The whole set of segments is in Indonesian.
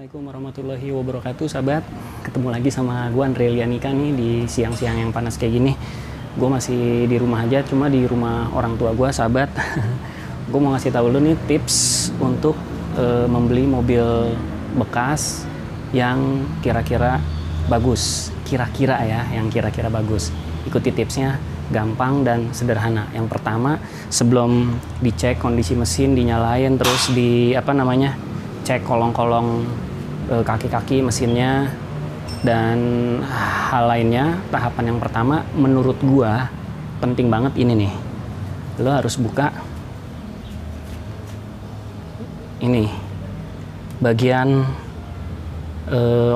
Assalamualaikum warahmatullahi wabarakatuh, sahabat. Ketemu lagi sama gue Andre Lianika nih di siang-siang yang panas kayak gini. Gue masih di rumah aja, cuma di rumah orang tua gue, sahabat. Gue mau ngasih tahu lu nih tips untuk membeli mobil bekas yang kira-kira bagus. Kira-kira ya, yang kira-kira bagus. Ikuti tipsnya, gampang dan sederhana. Yang pertama, sebelum dicek kondisi mesin, dinyalain, terus cek kolong-kolong kaki-kaki mesinnya dan hal lainnya. Tahapan yang pertama menurut gua penting banget ini nih, lo harus buka ini bagian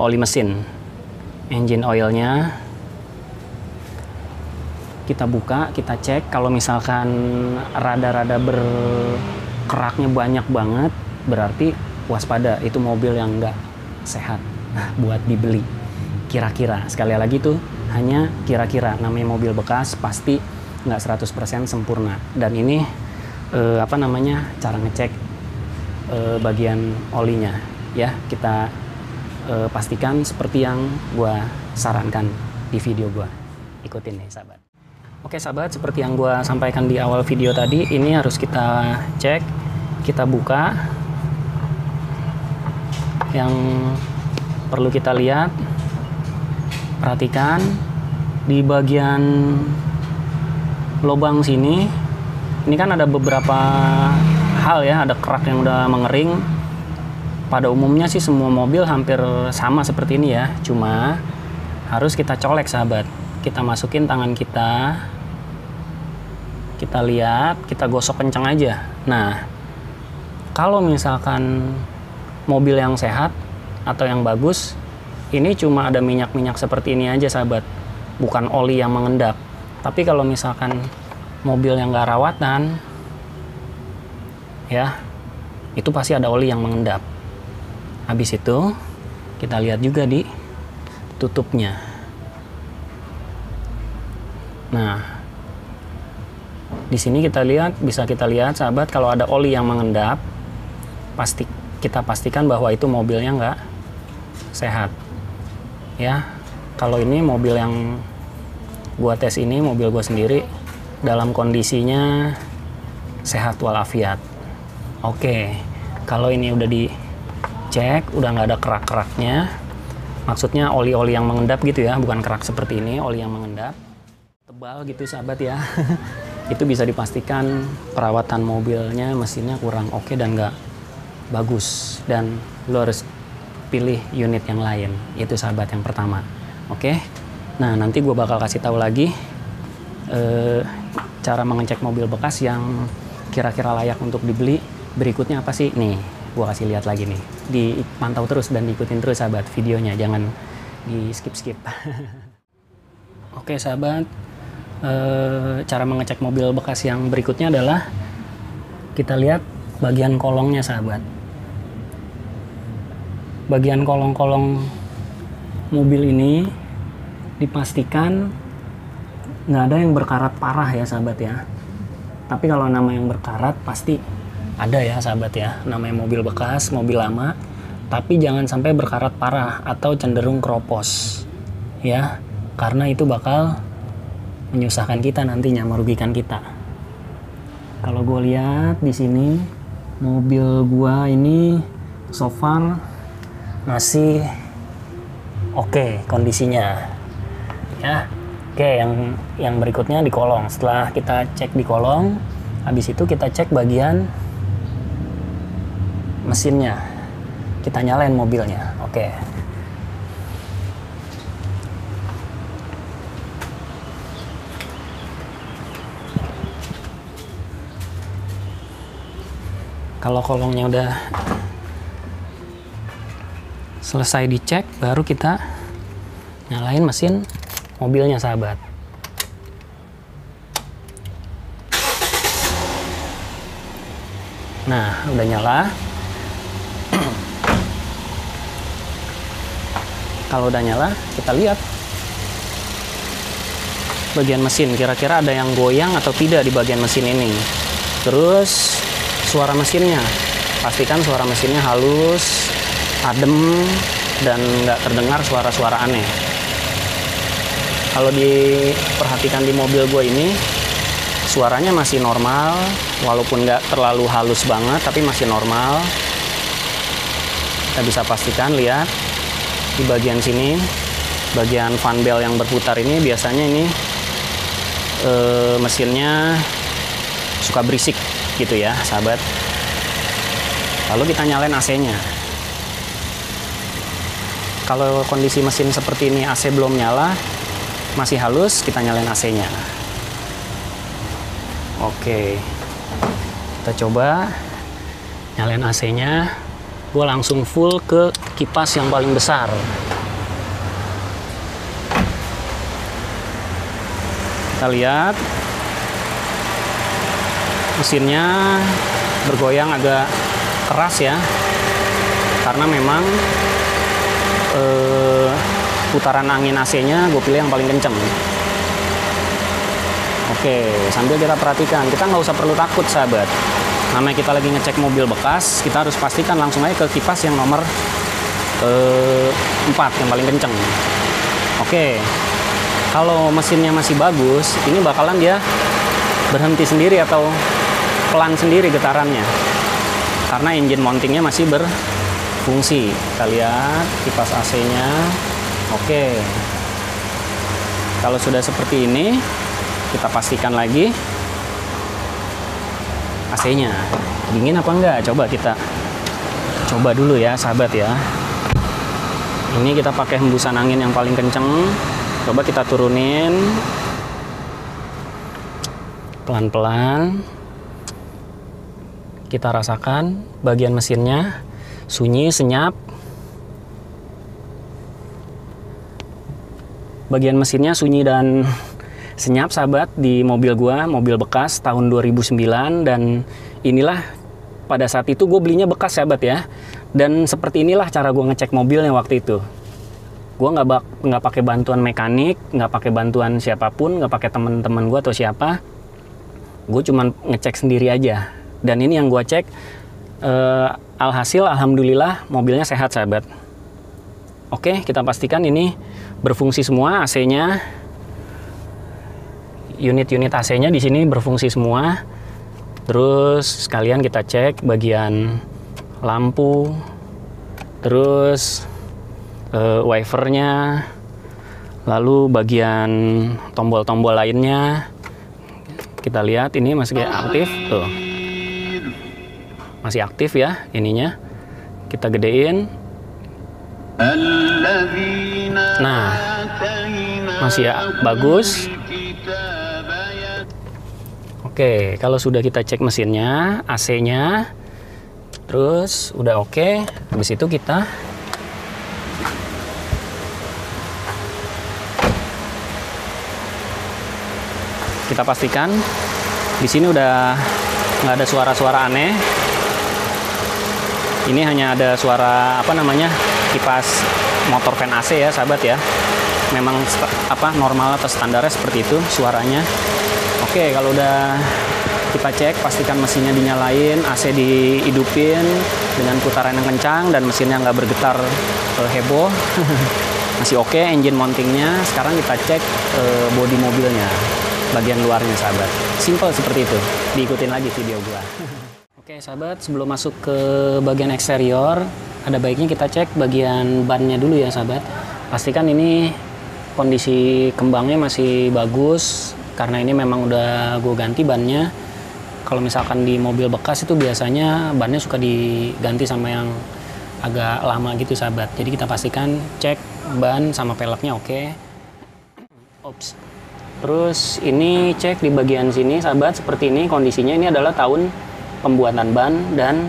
oli mesin, engine oilnya. Kita buka, kita cek. Kalau misalkan rada-rada berkeraknya banyak banget, berarti waspada, itu mobil yang nggak sehat buat dibeli. Kira-kira, sekali lagi tuh hanya kira-kira, namanya mobil bekas pasti nggak 100% sempurna. Dan ini cara ngecek bagian olinya ya, kita pastikan seperti yang gua sarankan di video gua. Ikutin nih, sahabat. Oke, sahabat, seperti yang gua sampaikan di awal video tadi, ini harus kita cek, kita buka. Yang perlu kita lihat, perhatikan di bagian lubang sini. Ini kan ada beberapa hal ya, ada kerak yang udah mengering. Pada umumnya sih semua mobil hampir sama seperti ini ya, cuma harus kita colek, sahabat. Kita masukin tangan kita, kita lihat, kita gosok kencang aja. Nah, kalau misalkan mobil yang sehat atau yang bagus, ini cuma ada minyak-minyak seperti ini aja, sahabat, bukan oli yang mengendap. Tapi kalau misalkan mobil yang nggak rawatan ya, itu pasti ada oli yang mengendap. Habis itu kita lihat juga di tutupnya. Nah, di sini bisa kita lihat, sahabat, kalau ada oli yang mengendap, kita pastikan bahwa itu mobilnya nggak sehat ya. Kalau ini mobil yang gua tes, ini mobil gua sendiri, dalam kondisinya sehat walafiat. Oke, kalau ini udah dicek, udah nggak ada kerak-keraknya, maksudnya oli-oli yang mengendap gitu ya, bukan kerak seperti ini, oli yang mengendap tebal gitu, sahabat ya. Itu bisa dipastikan perawatan mobilnya, mesinnya kurang oke dan nggak bagus, dan lo harus pilih unit yang lain. Itu, sahabat, yang pertama. Oke, nah nanti gue bakal kasih tahu lagi cara mengecek mobil bekas yang kira-kira layak untuk dibeli berikutnya apa sih. Nih, gue kasih lihat lagi nih, dipantau terus dan diikutin terus, sahabat, videonya, jangan di skip-skip. Oke, sahabat, cara mengecek mobil bekas yang berikutnya adalah kita lihat bagian kolongnya, sahabat. Bagian kolong-kolong mobil ini dipastikan nggak ada yang berkarat parah ya, sahabat ya. Tapi kalau nama yang berkarat pasti ada ya, sahabat ya. Namanya mobil bekas, mobil lama, tapi jangan sampai berkarat parah atau cenderung keropos ya, karena itu bakal menyusahkan kita nantinya, merugikan kita. Kalau gue lihat di sini, mobil gua ini so far masih oke kondisinya ya. Oke, yang berikutnya di kolong. Setelah kita cek di kolong, habis itu kita cek bagian mesinnya, kita nyalain mobilnya. Oke, kalau kolongnya udah selesai dicek, baru kita nyalain mesin mobilnya, sahabat. Nah, udah nyala. Kalau udah nyala, kita lihat bagian mesin, kira-kira ada yang goyang atau tidak di bagian mesin ini. Terus suara mesinnya, pastikan suara mesinnya halus, adem dan nggak terdengar suara-suara aneh. Kalau diperhatikan di mobil gue ini, suaranya masih normal, walaupun nggak terlalu halus banget, tapi masih normal. Kita bisa pastikan, lihat di bagian sini, bagian fan bell yang berputar ini biasanya ini mesinnya suka berisik gitu ya, sahabat. Lalu kita nyalain AC-nya. Kalau kondisi mesin seperti ini, AC belum nyala, masih halus, kita nyalain AC-nya. Oke, kita coba nyalain AC-nya. Gue langsung full ke kipas yang paling besar. Kita lihat mesinnya bergoyang agak keras ya, karena memang putaran angin AC-nya gue pilih yang paling kenceng. Oke, sambil kita perhatikan, kita nggak usah perlu takut sahabat. Namanya kita lagi ngecek mobil bekas, kita harus pastikan langsung aja ke kipas yang nomor 4 yang paling kenceng. Oke, kalau mesinnya masih bagus, ini bakalan dia berhenti sendiri atau pelan sendiri getarannya, karena engine mountingnya masih berfungsi. Kita lihat kipas AC-nya. Oke, kalau sudah seperti ini, kita pastikan lagi AC-nya dingin apa enggak. Coba kita coba dulu ya sahabat ya. Ini kita pakai hembusan angin yang paling kenceng. Coba kita turunin pelan-pelan. Kita rasakan bagian mesinnya sunyi, senyap. Bagian mesinnya sunyi dan senyap sahabat di mobil gua, mobil bekas tahun 2009, dan inilah pada saat itu gue belinya bekas sahabat ya. Dan seperti inilah cara gue ngecek mobilnya waktu itu. Gue nggak pakai bantuan mekanik, nggak pakai bantuan siapapun, nggak pakai teman-teman gue atau siapa. Gue cuman ngecek sendiri aja. Dan ini yang gue cek, alhasil alhamdulillah mobilnya sehat sahabat. Oke, kita pastikan ini berfungsi semua AC-nya. Unit-unit AC-nya di sini berfungsi semua. Terus sekalian kita cek bagian lampu, terus wipernya, lalu bagian tombol-tombol lainnya. Kita lihat ini masih aktif tuh, masih aktif ya ininya. Kita gedein. Nah, masih ya, bagus. Oke, kalau sudah kita cek mesinnya, AC-nya, terus udah oke. Habis itu kita pastikan di sini udah nggak ada suara-suara aneh. Ini hanya ada suara apa namanya, kipas motor fan AC ya sahabat ya. Memang normal atau standarnya seperti itu suaranya. Oke, kalau udah kita cek, pastikan mesinnya dinyalain, AC dihidupin dengan putaran yang kencang dan mesinnya nggak bergetar heboh. Masih oke engine mountingnya. Sekarang kita cek bodi mobilnya, bagian luarnya sahabat. Simple seperti itu. Diikutin lagi video gua. Oke sahabat, sebelum masuk ke bagian eksterior, ada baiknya kita cek bagian bannya dulu ya sahabat. Pastikan ini kondisi kembangnya masih bagus, karena ini memang udah gue ganti bannya. Kalau misalkan di mobil bekas itu biasanya bannya suka diganti sama yang agak lama gitu sahabat. Jadi kita pastikan cek ban sama peleknya oke. Ops. Terus ini cek di bagian sini sahabat, seperti ini kondisinya. Ini adalah tahun pembuatan ban dan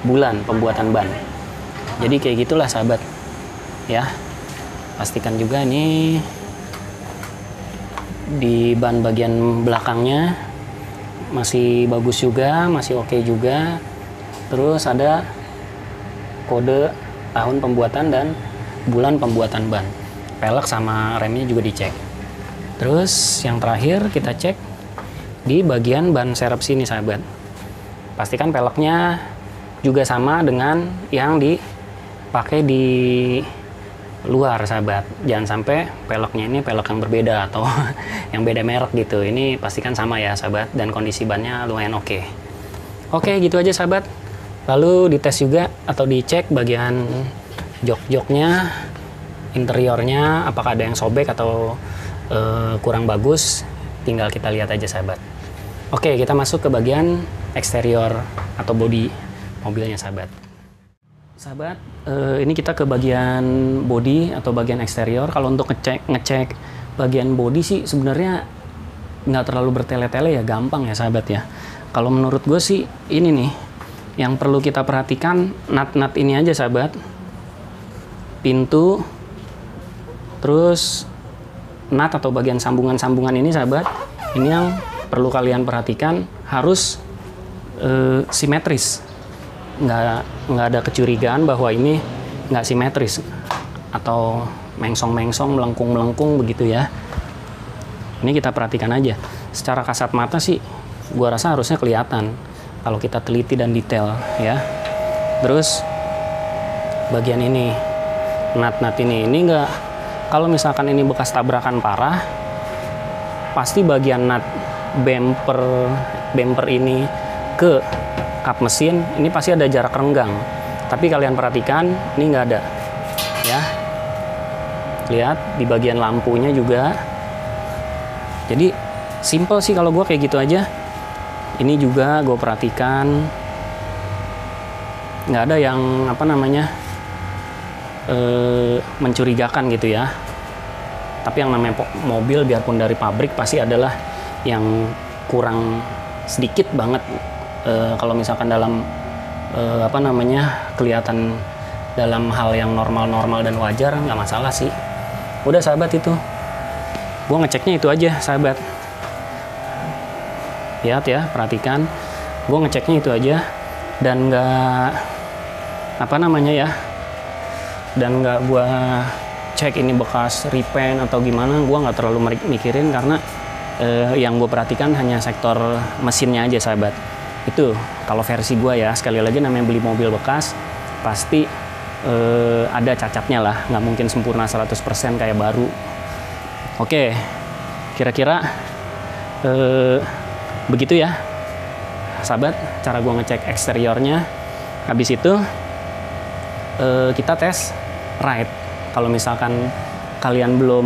bulan pembuatan ban. Jadi kayak gitulah sahabat ya. Pastikan juga nih di ban bagian belakangnya masih bagus juga, masih oke juga. Terus ada kode tahun pembuatan dan bulan pembuatan ban. Pelek sama remnya juga dicek. Terus yang terakhir kita cek di bagian ban serep sini sahabat. Pastikan peleknya juga sama dengan yang dipakai di luar sahabat. Jangan sampai peleknya ini pelek yang berbeda atau yang beda merek gitu. Ini pastikan sama ya sahabat, dan kondisi bannya lumayan oke. Oke, gitu aja sahabat. Lalu dites juga atau dicek bagian jok-joknya, interiornya apakah ada yang sobek atau kurang bagus. Tinggal kita lihat aja sahabat. Oke, kita masuk ke bagian eksterior atau bodi mobilnya sahabat. Sahabat, ini kita ke bagian bodi atau bagian eksterior. Kalau untuk ngecek bagian bodi sih sebenarnya nggak terlalu bertele-tele ya, gampang ya sahabat ya. Kalau menurut gue sih ini nih, yang perlu kita perhatikan nut-nut ini aja sahabat. Pintu, terus nut atau bagian sambungan-sambungan ini sahabat, ini yang perlu kalian perhatikan, harus simetris. Nggak ada kecurigaan bahwa ini nggak simetris atau mengsong-mengsong, melengkung-melengkung begitu ya. Ini kita perhatikan aja. Secara kasat mata sih gua rasa harusnya kelihatan kalau kita teliti dan detail ya. Terus bagian ini, nut-nut ini nggak, kalau misalkan ini bekas tabrakan parah, pasti bagian nut bumper ini ke kap mesin ini pasti ada jarak renggang. Tapi kalian perhatikan ini nggak ada ya. Lihat di bagian lampunya juga. Jadi simple sih kalau gue kayak gitu aja. Ini juga gue perhatikan nggak ada yang apa namanya mencurigakan gitu ya. Tapi yang namanya mobil biarpun dari pabrik pasti adalah yang kurang sedikit banget. Kalau misalkan dalam apa namanya kelihatan dalam hal yang normal-normal dan wajar, nggak masalah sih. Udah sahabat, itu gue ngeceknya itu aja sahabat. Lihat ya, perhatikan gue ngeceknya itu aja, dan nggak apa namanya ya, dan nggak gue cek ini bekas repaint atau gimana. Gue nggak terlalu mikirin karena yang gue perhatikan hanya sektor mesinnya aja sahabat. Itu kalau versi gue ya, sekali lagi namanya beli mobil bekas pasti ada cacatnya lah, nggak mungkin sempurna 100% kayak baru. Oke, kira-kira begitu ya sahabat cara gue ngecek eksteriornya. Habis itu kita tes ride. Kalau misalkan kalian belum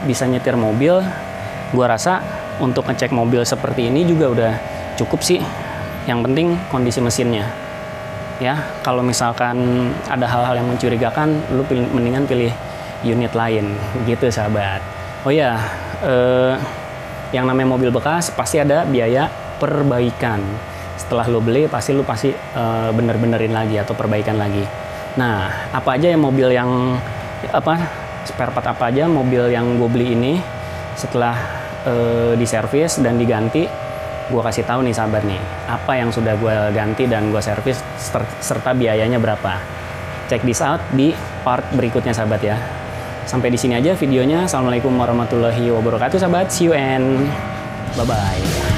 bisa nyetir mobil, gue rasa untuk ngecek mobil seperti ini juga udah cukup sih. Yang penting kondisi mesinnya ya. Kalau misalkan ada hal-hal yang mencurigakan, lu mendingan pilih unit lain gitu sahabat. Oh ya, yang namanya mobil bekas pasti ada biaya perbaikan. Setelah lu beli pasti bener-benerin lagi atau perbaikan lagi. Nah, apa aja yang mobil yang spare part apa aja mobil yang gue beli ini setelah diservis dan diganti, gue kasih tahu nih sahabat nih, apa yang sudah gue ganti dan gue servis serta biayanya berapa. Check this out di part berikutnya sahabat ya. Sampai di sini aja videonya. Assalamualaikum warahmatullahi wabarakatuh sahabat. See you and bye bye.